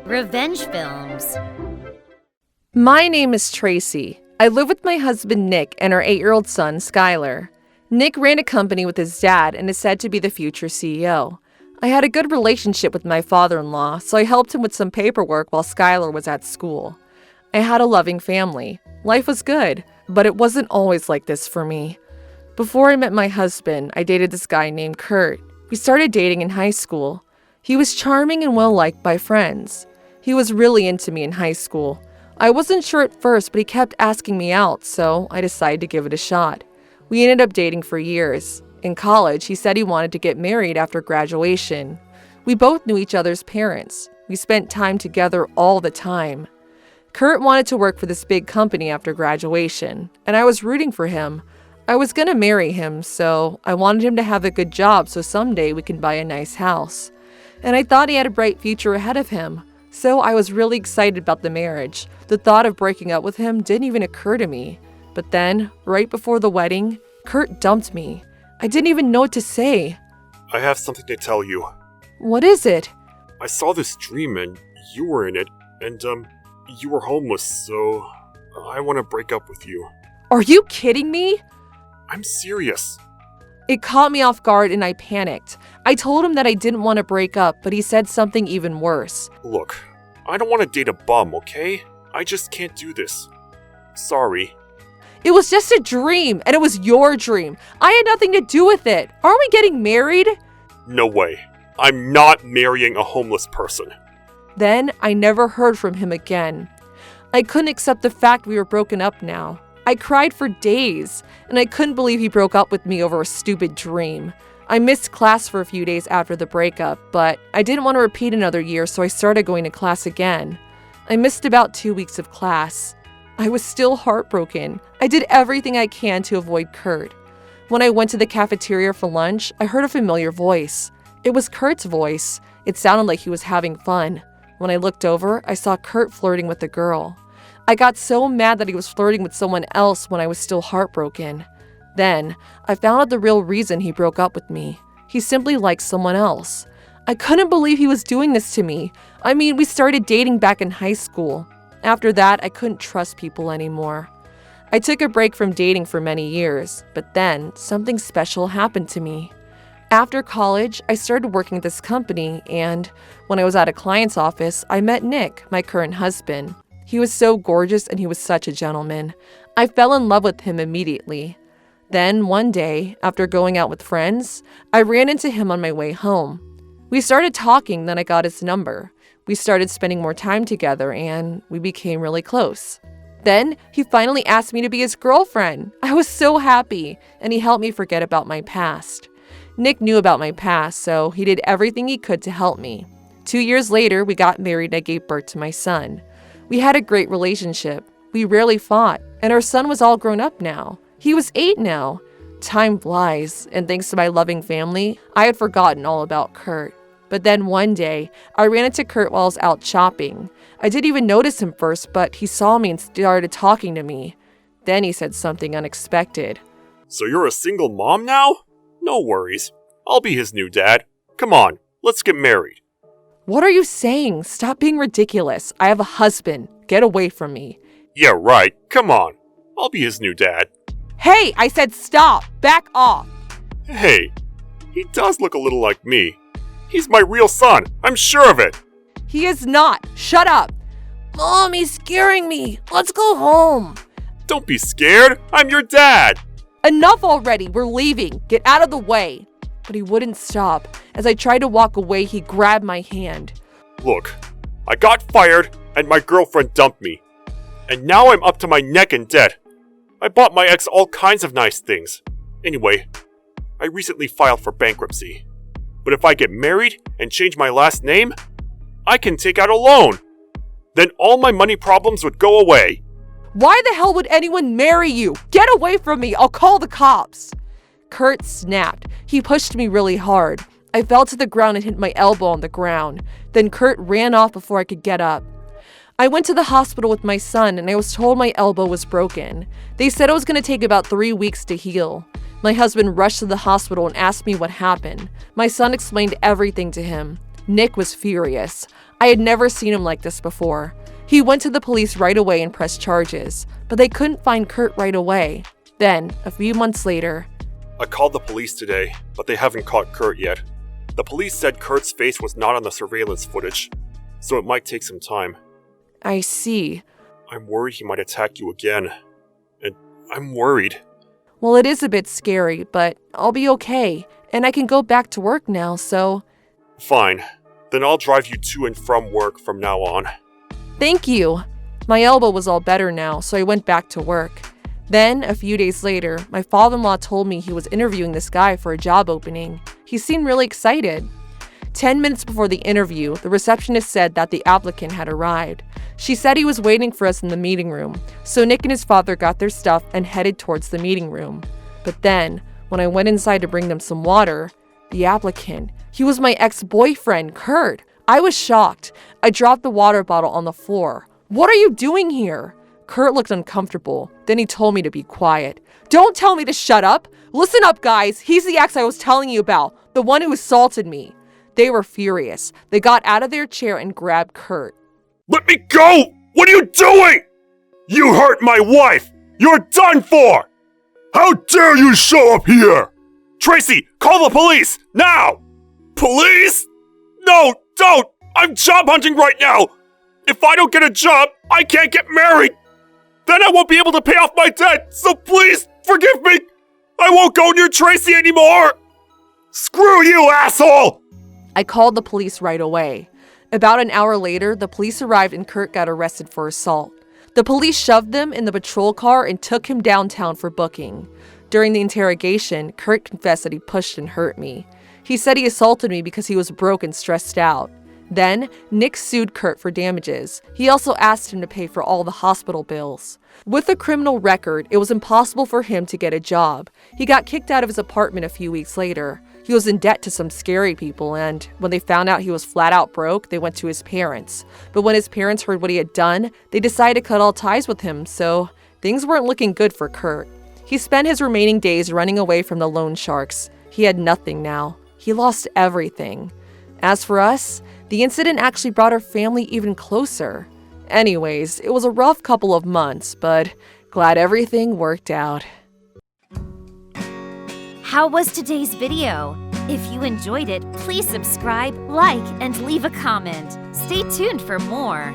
Revenge films. My name is Tracy. I live with my husband Nick and our 8-year-old son Skylar. Nick ran a company with his dad and is said to be the future CEO. I had a good relationship with my father-in-law, so I helped him with some paperwork while Skylar was at school. I had a loving family. Life was good, but it wasn't always like this for me. Before I met my husband, I dated this guy named Kurt. We started dating in high school. He was charming and well-liked by friends. He was really into me in high school. I wasn't sure at first, but he kept asking me out, so I decided to give it a shot. We ended up dating for years. In college, he said he wanted to get married after graduation. We both knew each other's parents. We spent time together all the time. Kurt wanted to work for this big company after graduation, and I was rooting for him. I was gonna marry him, so I wanted him to have a good job so someday we can buy a nice house. And I thought he had a bright future ahead of him. So I was really excited about the marriage. The thought of breaking up with him didn't even occur to me. But then, right before the wedding, Kurt dumped me. I didn't even know what to say. I have something to tell you. What is it? I saw this dream and you were in it, and you were homeless, so I want to break up with you. Are you kidding me? I'm serious. It caught me off guard and I panicked. I told him that I didn't want to break up, but he said something even worse. Look, I don't want to date a bum, okay? I just can't do this. Sorry. It was just a dream, and it was your dream. I had nothing to do with it. Aren't we getting married? No way. I'm not marrying a homeless person. Then I never heard from him again. I couldn't accept the fact we were broken up now. I cried for days, and I couldn't believe he broke up with me over a stupid dream. I missed class for a few days after the breakup, but I didn't want to repeat another year, so I started going to class again. I missed about 2 weeks of class. I was still heartbroken. I did everything I can to avoid Kurt. When I went to the cafeteria for lunch, I heard a familiar voice. It was Kurt's voice. It sounded like he was having fun. When I looked over, I saw Kurt flirting with a girl. I got so mad that he was flirting with someone else when I was still heartbroken. Then, I found out the real reason he broke up with me. He simply liked someone else. I couldn't believe he was doing this to me. I mean, we started dating back in high school. After that, I couldn't trust people anymore. I took a break from dating for many years, but then something special happened to me. After college, I started working at this company, and when I was at a client's office, I met Nick, my current husband. He was so gorgeous and he was such a gentleman. I fell in love with him immediately. Then, one day, after going out with friends, I ran into him on my way home. We started talking, then I got his number. We started spending more time together, and we became really close. Then, he finally asked me to be his girlfriend. I was so happy, and he helped me forget about my past. Nick knew about my past, so he did everything he could to help me. 2 years later, we got married and I gave birth to my son. We had a great relationship. We rarely fought, and our son was all grown up now. He was 8 now. Time flies, and thanks to my loving family, I had forgotten all about Kurt. But then one day, I ran into Kurt while I was out shopping. I didn't even notice him first, but he saw me and started talking to me. Then he said something unexpected. So you're a single mom now? No worries. I'll be his new dad. Come on, let's get married. What are you saying? Stop being ridiculous. I have a husband. Get away from me. Yeah, right. Come on. I'll be his new dad. Hey, I said stop. Back off. Hey, he does look a little like me. He's my real son. I'm sure of it. He is not. Shut up. Mom, he's scaring me. Let's go home. Don't be scared. I'm your dad. Enough already. We're leaving. Get out of the way. But he wouldn't stop. As I tried to walk away, he grabbed my hand. Look, I got fired and my girlfriend dumped me. And now I'm up to my neck in debt. I bought my ex all kinds of nice things. Anyway, I recently filed for bankruptcy. But if I get married and change my last name, I can take out a loan. Then all my money problems would go away. Why the hell would anyone marry you? Get away from me. I'll call the cops. Kurt snapped. He pushed me really hard. I fell to the ground and hit my elbow on the ground. Then Kurt ran off before I could get up. I went to the hospital with my son and I was told my elbow was broken. They said it was going to take about 3 weeks to heal. My husband rushed to the hospital and asked me what happened. My son explained everything to him. Nick was furious. I had never seen him like this before. He went to the police right away and pressed charges, but they couldn't find Kurt right away. Then, a few months later, I called the police today, but they haven't caught Kurt yet. The police said Kurt's face was not on the surveillance footage, so it might take some time. I see. I'm worried he might attack you again. And I'm worried. Well, it is a bit scary, but I'll be okay, and I can go back to work now, so... Fine. Then I'll drive you to and from work from now on. Thank you. My elbow was all better now, so I went back to work. Then, a few days later, my father-in-law told me he was interviewing this guy for a job opening. He seemed really excited. 10 minutes before the interview, the receptionist said that the applicant had arrived. She said he was waiting for us in the meeting room, so Nick and his father got their stuff and headed towards the meeting room. But then, when I went inside to bring them some water, the applicant, he was my ex-boyfriend, Kurt. I was shocked. I dropped the water bottle on the floor. What are you doing here? Kurt looked uncomfortable. Then he told me to be quiet. Don't tell me to shut up. Listen up, guys. He's the ex I was telling you about, the one who assaulted me. They were furious. They got out of their chair and grabbed Kurt. Let me go! What are you doing? You hurt my wife! You're done for! How dare you show up here! Tracy, call the police! Now! Police? No, don't! I'm job hunting right now! If I don't get a job, I can't get married! Then I won't be able to pay off my debt, so please, forgive me! I won't go near Tracy anymore! Screw you, asshole! I called the police right away. About an hour later, the police arrived and Kurt got arrested for assault. The police shoved them in the patrol car and took him downtown for booking. During the interrogation, Kurt confessed that he pushed and hurt me. He said he assaulted me because he was broke and stressed out. Then, Nick sued Kurt for damages. He also asked him to pay for all the hospital bills. With a criminal record, it was impossible for him to get a job. He got kicked out of his apartment a few weeks later. He was in debt to some scary people, and when they found out he was flat out broke, they went to his parents. But when his parents heard what he had done, they decided to cut all ties with him, so things weren't looking good for Kurt. He spent his remaining days running away from the loan sharks. He had nothing now. He lost everything. As for us, the incident actually brought our family even closer. Anyways, it was a rough couple of months, but glad everything worked out. How was today's video? If you enjoyed it, please subscribe, like, and leave a comment. Stay tuned for more.